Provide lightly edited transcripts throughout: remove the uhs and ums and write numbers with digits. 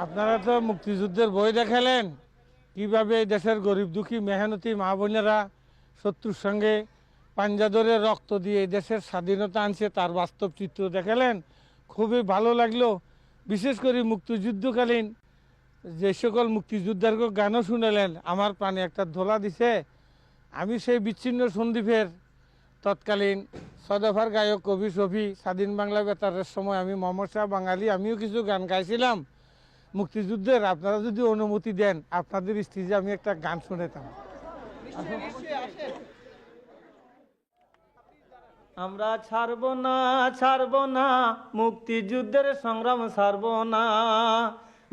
আপনারা তো মুক্তিযুদ্ধের বই দেখালেন, কিভাবে এই দেশের গরিব দুঃখী মেহনতি মা বোনেরা শত্রুর সঙ্গে পাঞ্জা ধরে রক্ত দিয়ে এই দেশের স্বাধীনতা আনছে, তার বাস্তব চিত্র দেখালেন। খুবই ভালো লাগলো। বিশেষ করে মুক্তিযুদ্ধকালীন যে সকল মুক্তিযোদ্ধাকে গানও শুনালেন, আমার প্রাণে একটা ধোলা দিছে। আমি সেই বিচ্ছিন্ন সন্দীপের তৎকালীন সদফার গায়ক কবি শফি স্বাধীন বাংলা বেতারের সময় আমি মোহাম্মদ শাহ বাঙালি আমিও কিছু গান গাইছিলাম মুক্তিযুদ্ধের। আপনারা যদি অনুমতি দেন আপনাদের স্টেজে আমি একটা গান শুনেতাম। আমরা ছাড়ব না মুক্তিযুদ্ধের সংগ্রাম ছাড়ব না।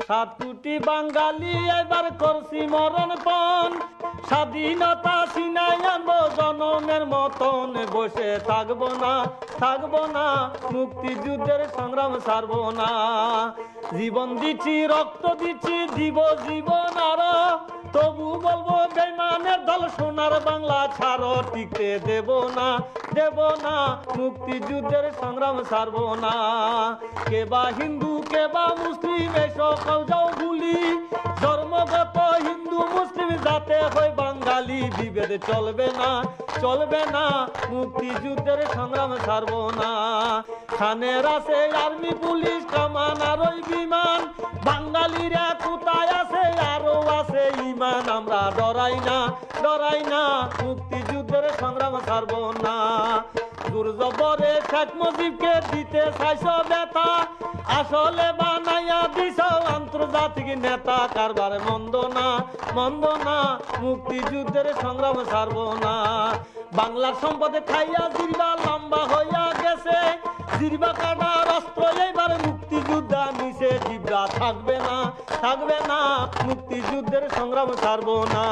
7 কোটি বাঙালি এবার করছি মরণপণ, স্বাধীনতা ছিনাই আনবো জনমের মতন। বসে থাকবো না মুক্তিযুদ্ধের সংগ্রাম ছাড়ব না। জীবন দিচ্ছি রক্ত দিচ্ছি দিব জীবন আরো, তবু বলবো বেঈমানের দল সোনার বাংলা ছাড়ো। টিকতে দেব না মুক্তিযুদ্ধের সংগ্রাম ছাড়ব না। কেবা হিন্দু কেবা মুসলিম এ সকল যাও ভুলি, ধর্মগত হিন্দু মুসলিম যাতে হয় বাঙালি। বিভেদ চলবে না মুক্তিযুদ্ধের সংগ্রাম ছাড়ব না। খানের আছে আর্মি পুলিশ কামান আর ওই বিমান, বাঙালিরা কোথায় আছে আরো আছে ইমান। আমরা ডরাই না মুক্তিযুদ্ধের সংগ্রাম ছাড়ব না। দুর্জবরে শেখ মুজিবকে দিতে চাইছ ব্যথা, আসলে বানাইয়া দিছ আন্তর্জাতিক নেতা। কারবার মন্দ না মুক্তিযুদ্ধের সংগ্রাম ছাড়ব না। বাংলার সম্পদে খাইয়া জিরবা লম্বা হইয়া গেছে, জিরবা কাটার অস্ত্র এইবার মুক্তিযোদ্ধা নিচে। জিব্রা থাকবে না মুক্তিযুদ্ধের সংগ্রাম ছাড়ব না।